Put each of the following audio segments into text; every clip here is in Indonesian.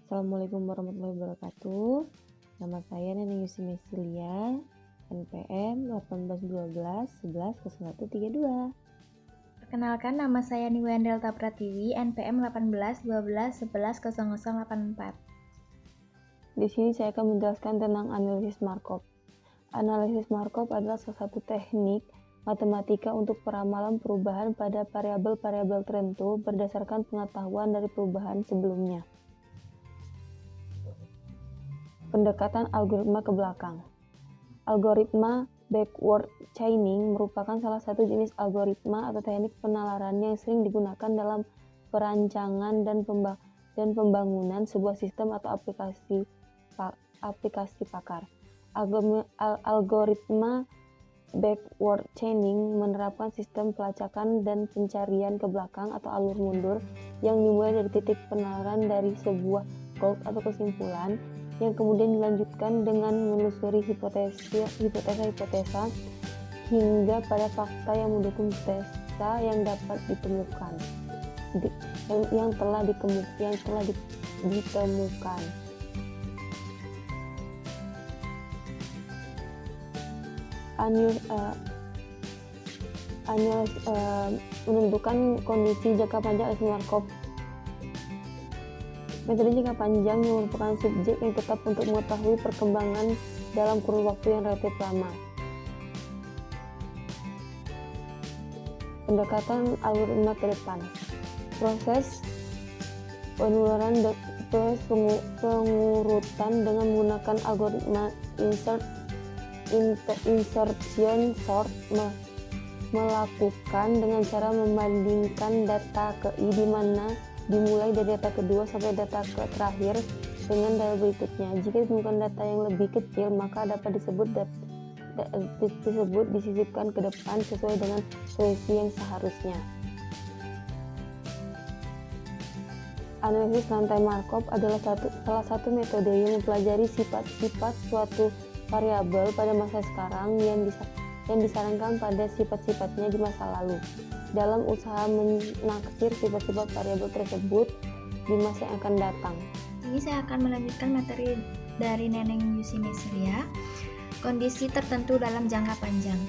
Assalamualaikum warahmatullahi wabarakatuh. Nama saya Neneng Yusi Mesilia, NPM 1812110132. Perkenalkan, nama saya Niwayan Delta Pratiwi, NPM 1812110084. Di sini saya akan menjelaskan tentang analisis Markov. Analisis Markov adalah salah satu teknik matematika untuk peramalan perubahan pada variabel-variabel tertentu berdasarkan pengetahuan dari perubahan sebelumnya. Pendekatan algoritma ke belakang. Algoritma backward chaining merupakan salah satu jenis algoritma atau teknik penalaran yang sering digunakan dalam perancangan dan pembangunan sebuah sistem atau aplikasi pakar. Algoritma backward chaining menerapkan sistem pelacakan dan pencarian ke belakang atau alur mundur yang dimulai dari titik penalaran dari sebuah goal atau kesimpulan yang kemudian dilanjutkan dengan menelusuri hipotesa hingga pada fakta yang mendukung hipotesa yang dapat ditemukan yang telah ditemukan. Menentukan kondisi jangka panjang analisis Markov. Metode jangka panjang yang merupakan subjek yang tetap untuk mengetahui perkembangan dalam kurun waktu yang relatif lama. Pendekatan algoritma ke depan. Proses pengurutan dengan menggunakan algoritma insertion sort melakukan dengan cara membandingkan data ke-i di mana dimulai dari data kedua sampai data terakhir dengan data berikutnya. Jika ditemukan data yang lebih kecil, maka dapat disebut disisipkan ke depan sesuai dengan selisih yang seharusnya. Analisis rantai Markov adalah salah satu metode yang mempelajari sifat-sifat suatu variabel pada masa sekarang yang disarankan pada sifat-sifatnya di masa lalu, dalam usaha menaksir sifat-sifat variabel tersebut di masa yang akan datang. Ini saya akan melanjutkan materi dari Neneng Yusi Mesilia, kondisi tertentu dalam jangka panjang.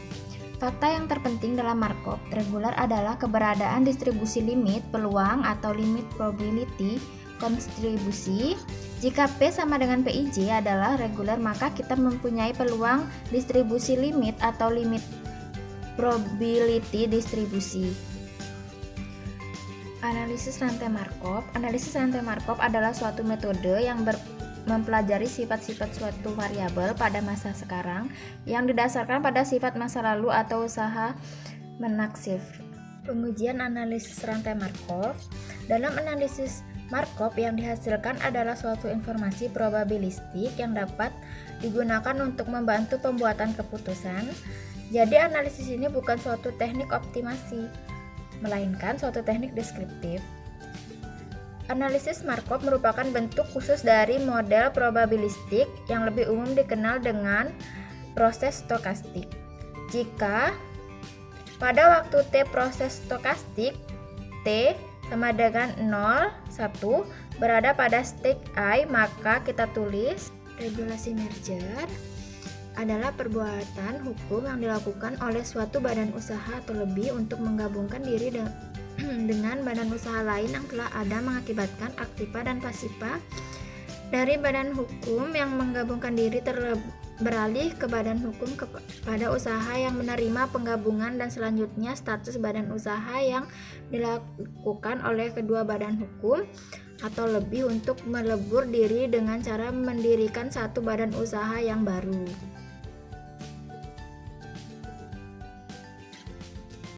Fakta yang terpenting dalam Markov regular adalah keberadaan distribusi limit peluang atau limit probability kontribusi. Jika P sama dengan PIJ adalah regular, maka kita mempunyai peluang distribusi limit atau limit probability distribusi. Analisis rantai Markov. Analisis rantai Markov adalah suatu metode yang mempelajari sifat-sifat suatu variabel pada masa sekarang yang didasarkan pada sifat masa lalu atau usaha menaksir. Pengujian analisis rantai Markov. Dalam analisis Markov yang dihasilkan adalah suatu informasi probabilistik yang dapat digunakan untuk membantu pembuatan keputusan. Jadi analisis ini bukan suatu teknik optimasi, melainkan suatu teknik deskriptif. Analisis Markov merupakan bentuk khusus dari model probabilistik yang lebih umum dikenal dengan proses stokastik. Jika pada waktu T proses stokastik T sama dengan 0, 1 berada pada state I, maka kita tulis regulasi merger adalah perbuatan hukum yang dilakukan oleh suatu badan usaha atau lebih untuk menggabungkan diri dengan badan usaha lain yang telah ada mengakibatkan aktiva dan pasiva dari badan hukum yang menggabungkan diri beralih ke badan hukum kepada usaha yang menerima penggabungan dan selanjutnya status badan usaha yang dilakukan oleh kedua badan hukum atau lebih untuk melebur diri dengan cara mendirikan satu badan usaha yang baru.